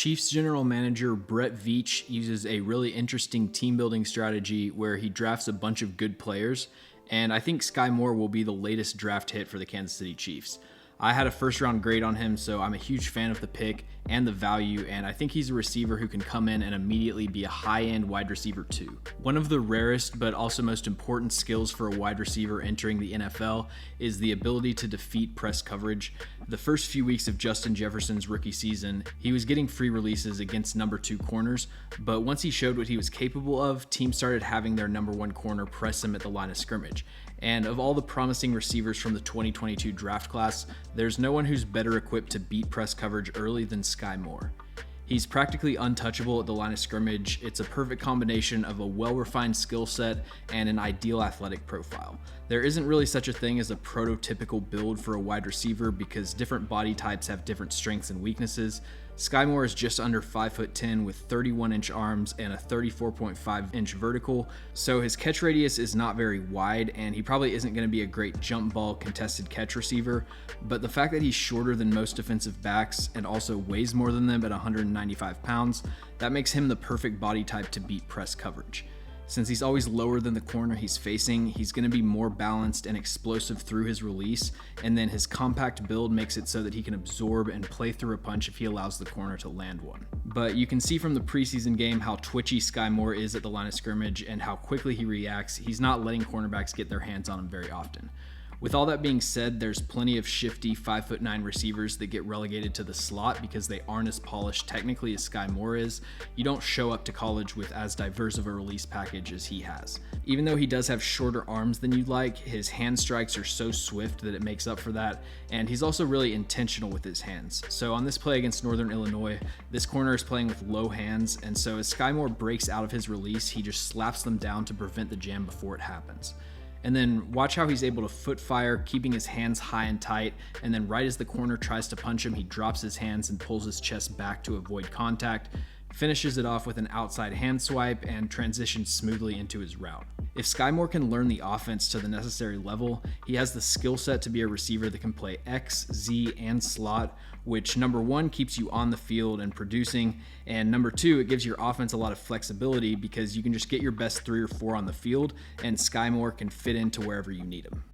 Chiefs general manager Brett Veach uses a really interesting team building strategy where he drafts a bunch of good players, and I think Skyy Moore will be the latest draft hit for the Kansas City Chiefs. I had a first round grade on him, so I'm a huge fan of the pick and the value, and I think he's a receiver who can come in and immediately be a high-end wide receiver too. One of the rarest but also most important skills for a wide receiver entering the NFL is the ability to defeat press coverage. The first few weeks of Justin Jefferson's rookie season, he was getting free releases against number 2 corners, but once he showed what he was capable of, teams started having their number 1 corner press him at the line of scrimmage. And of all the promising receivers from the 2022 draft class, there's no one who's better equipped to beat press coverage early than Skyy Moore. He's practically untouchable at the line of scrimmage. It's a perfect combination of a well-refined skill set and an ideal athletic profile. There isn't really such a thing as a prototypical build for a wide receiver because different body types have different strengths and weaknesses. Skyy Moore is just under 5'10" with 31-inch arms and a 34.5-inch vertical, so his catch radius is not very wide, and he probably isn't going to be a great jump ball contested catch receiver, but the fact that he's shorter than most defensive backs and also weighs more than them at 195 pounds, that makes him the perfect body type to beat press coverage. Since he's always lower than the corner he's facing, he's going to be more balanced and explosive through his release, and then his compact build makes it so that he can absorb and play through a punch if he allows the corner to land one. But you can see from the preseason game how twitchy Skyy Moore is at the line of scrimmage and how quickly he reacts. He's not letting cornerbacks get their hands on him very often. With all that being said, there's plenty of shifty 5'9" receivers that get relegated to the slot because they aren't as polished technically as Skyy Moore is. You don't show up to college with as diverse of a release package as he has. Even though he does have shorter arms than you'd like, his hand strikes are so swift that it makes up for that, and he's also really intentional with his hands. So on this play against Northern Illinois, this corner is playing with low hands, and so as Skyy Moore breaks out of his release, he just slaps them down to prevent the jam before it happens. And then watch how he's able to foot fire, keeping his hands high and tight, and then right as the corner tries to punch him, he drops his hands and pulls his chest back to avoid contact, finishes it off with an outside hand swipe, and transitions smoothly into his route. If Skyy Moore can learn the offense to the necessary level, he has the skill set to be a receiver that can play X, Z, and slot, which number 1 keeps you on the field and producing, and number 2, it gives your offense a lot of flexibility because you can just get your best 3 or 4 on the field, and Skyy Moore can fit into wherever you need him.